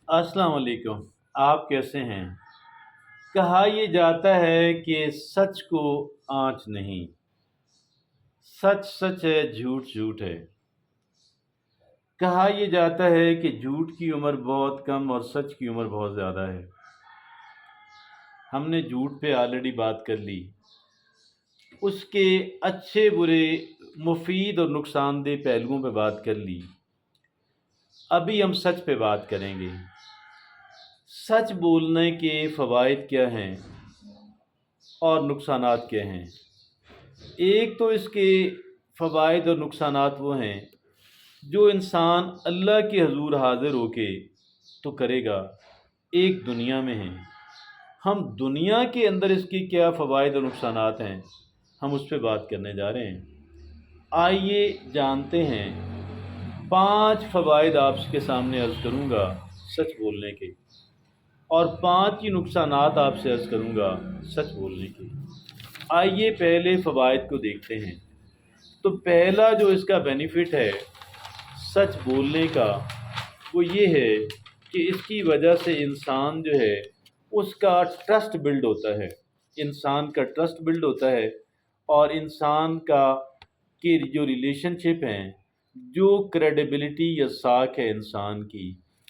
अस्सलाम वालेकुम। आप कैसे हैं? कहा ये जाता है कि सच को आँच नहीं, सच सच है, झूठ झूठ है। कहा ये जाता है कि झूठ की उम्र बहुत कम और सच की उम्र बहुत ज़्यादा है। हमने झूठ पे ऑलरेडी बात कर ली, उसके अच्छे बुरे, मुफीद और नुकसानदेह पहलुओं पे बात कर ली। अभी हम सच पे बात करेंगे। सच बोलने के फ़वाइद क्या हैं और नुकसानात क्या हैं। एक तो इसके फ़वाइद और नुकसानात वो हैं जो इंसान अल्लाह के हजूर हाज़िर होके तो करेगा, एक दुनिया में है। हम दुनिया के अंदर इसके क्या फ़वाइद और नुकसानात हैं, हम उस पर बात करने जा रहे हैं। आइए जानते हैं। 5 फ़वाइद आपके सामने अर्ज़ करूँगा सच बोलने के, और 5 ही नुकसानात आपसे अर्ज़ करूँगा सच बोलने के। आइए पहले फ़वाइद को देखते हैं। तो पहला जो इसका बेनिफिट है सच बोलने का, वो ये है कि इसकी वजह से इंसान जो है उसका ट्रस्ट बिल्ड होता है। इंसान का ट्रस्ट बिल्ड होता है और इंसान का की जो रिलेशनशिप हैं, जो क्रेडिबिलिटी या साख है इंसान की,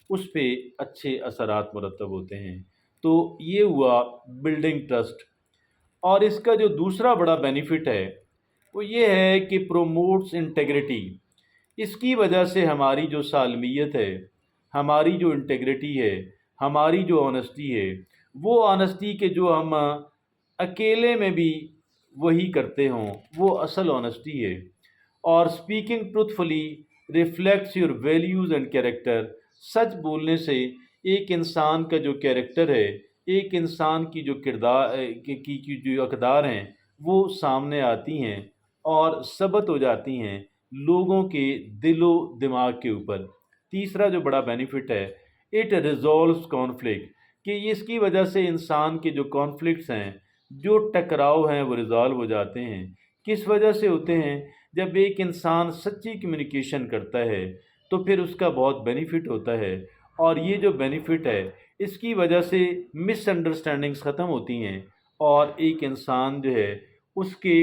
उस पे अच्छे असरात मुरतब होते हैं। तो ये हुआ बिल्डिंग ट्रस्ट। और इसका जो दूसरा बड़ा बेनिफिट है वो ये है कि प्रोमोट्स इंटेग्रिटी। इसकी वजह से हमारी जो सालमियत है, हमारी जो इंटेग्रिटी है, हमारी जो ऑनेस्टी है, वो ऑनेस्टी के जो हम अकेले में भी वही करते हों, वो असल ऑनेस्टी है। और speaking truthfully reflects your values and character. सच बोलने से एक इंसान का जो कैरेक्टर है, एक इंसान की जो किरदार की जो अक़दार हैं, वो सामने आती हैं और सबत हो जाती हैं लोगों के दिलो दिमाग के ऊपर। तीसरा जो बड़ा बेनिफिट है, इट रिजॉल्व्स कॉन्फ्लिक्ट, कि इसकी वजह से इंसान के जो कॉन्फ्लिक्ट्स हैं, जो टकराव हैं, वो रिज़ॉल्व हो जाते हैं। किस वजह से होते हैं? जब एक इंसान सच्ची कम्युनिकेशन करता है तो फिर उसका बहुत बेनिफिट होता है। और ये जो बेनिफिट है, इसकी वजह से मिसअंडरस्टैंडिंग्स ख़त्म होती हैं और एक इंसान जो है उसके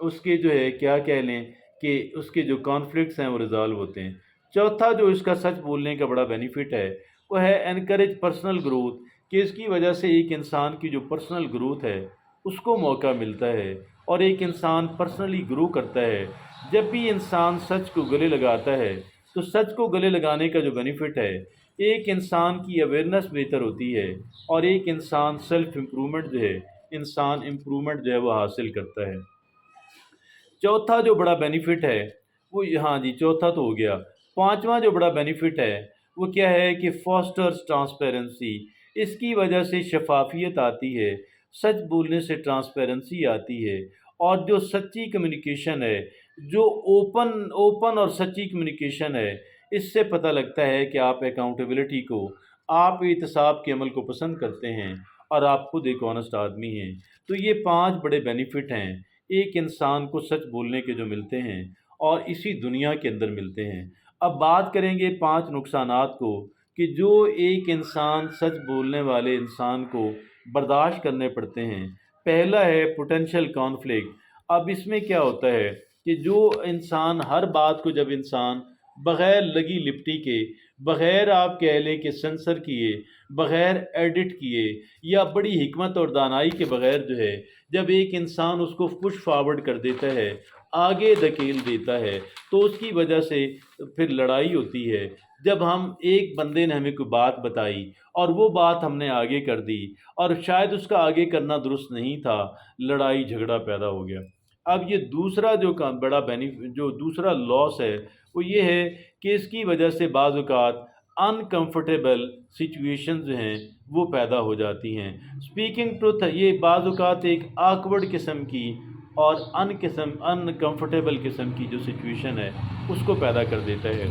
उसके जो है क्या कह लें कि उसके जो कॉन्फ्लिक्ट्स हैं वो रिज़ॉल्व होते हैं। चौथा जो इसका सच बोलने का बड़ा बेनिफिट है वो है एनकरेज पर्सनल ग्रोथ, कि इसकी वजह से एक इंसान की जो पर्सनल ग्रोथ है उसको मौका मिलता है और एक इंसान पर्सनली ग्रो करता है। जब भी इंसान सच को गले लगाता है तो सच को गले लगाने का जो बेनिफिट है, एक इंसान की अवेयरनेस बेहतर होती है और एक इंसान सेल्फ इम्प्रूवमेंट जो है, इंसान इम्प्रूवमेंट जो है वो हासिल करता है। चौथा जो बड़ा बेनिफिट है वो, हाँ जी, चौथा तो हो गया। पांचवा जो बड़ा बेनिफिट है वो क्या है कि फॉस्टर्स ट्रांसपेरेंसी। इसकी वजह से शफाफियत आती है, सच बोलने से ट्रांसपेरेंसी आती है। और जो सच्ची कम्युनिकेशन है, जो ओपन ओपन और सच्ची कम्युनिकेशन है, इससे पता लगता है कि आप अकाउंटेबिलिटी को, आप एहतसाब के अमल को पसंद करते हैं और आप खुद एक ऑनेस्ट आदमी हैं। तो ये 5 बड़े बेनिफिट हैं एक इंसान को सच बोलने के जो मिलते हैं और इसी दुनिया के अंदर मिलते हैं। अब बात करेंगे 5 नुकसानात को, कि जो एक इंसान सच बोलने वाले इंसान को बर्दाश्त करने पड़ते हैं। पहला है पोटेंशियल कॉन्फ्लिक्ट। अब इसमें क्या होता है कि जो इंसान हर बात को, जब इंसान बग़ैर लगी लिपटी के, बग़ैर आप कह लें कि सेंसर किए, बग़ैर एडिट किए, या बड़ी हिकमत और दानाई के बग़ैर जो है, जब एक इंसान उसको पुश फॉरवर्ड कर देता है, आगे धकेल देता है, तो उसकी वजह से फिर लड़ाई होती है। जब हम एक बंदे ने हमें कोई बात बताई और वो बात हमने आगे कर दी और शायद उसका आगे करना दुरुस्त नहीं था, लड़ाई झगड़ा पैदा हो गया। अब ये दूसरा जो का बड़ा बेनिफिट, जो दूसरा लॉस है, वो ये है कि इसकी वजह से बाज़ औक़ात अनकंफर्टेबल सिचुएशंस जो हैं वो पैदा हो जाती हैं। स्पीकिंग ट्रुथ, ये बाज़ औक़ात एक ऑकवर्ड किस्म की और अनकंफर्टेबल किस्म की जो सिचुएशन है उसको पैदा कर देता है।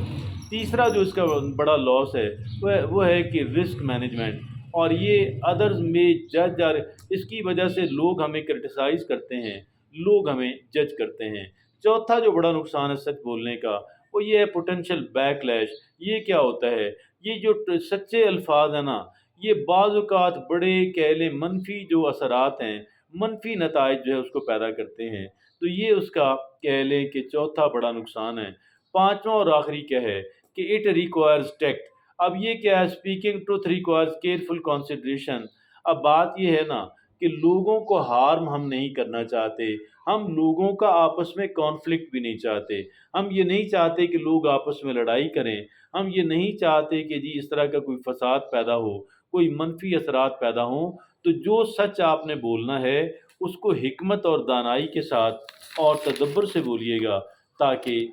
तीसरा जो इसका बड़ा लॉस है वो है कि रिस्क मैनेजमेंट। और ये अदर्स में जज आर, इसकी वजह से लोग हमें क्रिटिसाइज़ करते हैं, लोग हमें जज करते हैं। चौथा जो बड़ा नुकसान है सच बोलने का, वो ये है पोटेंशियल बैकलैश। ये क्या होता है یہ جو سچے الفاظ ہیں نا، یہ بعض اوقات بڑے کہہ لیں منفی جو اثرات ہیں، منفی نتائج جو ہے اس کو پیدا کرتے ہیں۔ تو یہ اس کا کہہ لیں کہ چوتھا بڑا نقصان ہے۔ پانچواں اور آخری کیا ہے کہ اٹ ریکوائرز ٹیکٹ۔ اب یہ کیا ہے، speaking truth requires careful consideration. اب بات یہ ہے نا کہ لوگوں کو ہارم ہم نہیں کرنا چاہتے، ہم لوگوں کا آپس میں کانفلکٹ بھی نہیں چاہتے، ہم یہ نہیں چاہتے کہ لوگ آپس میں لڑائی کریں، ہم یہ نہیں چاہتے کہ جی اس طرح کا کوئی فساد پیدا ہو، کوئی منفی اثرات پیدا ہوں۔ تو جو سچ آپ نے بولنا ہے اس کو حکمت اور دانائی کے ساتھ اور تدبر سے بولیے گا تاکہ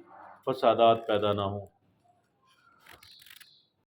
فسادات پیدا نہ ہوں۔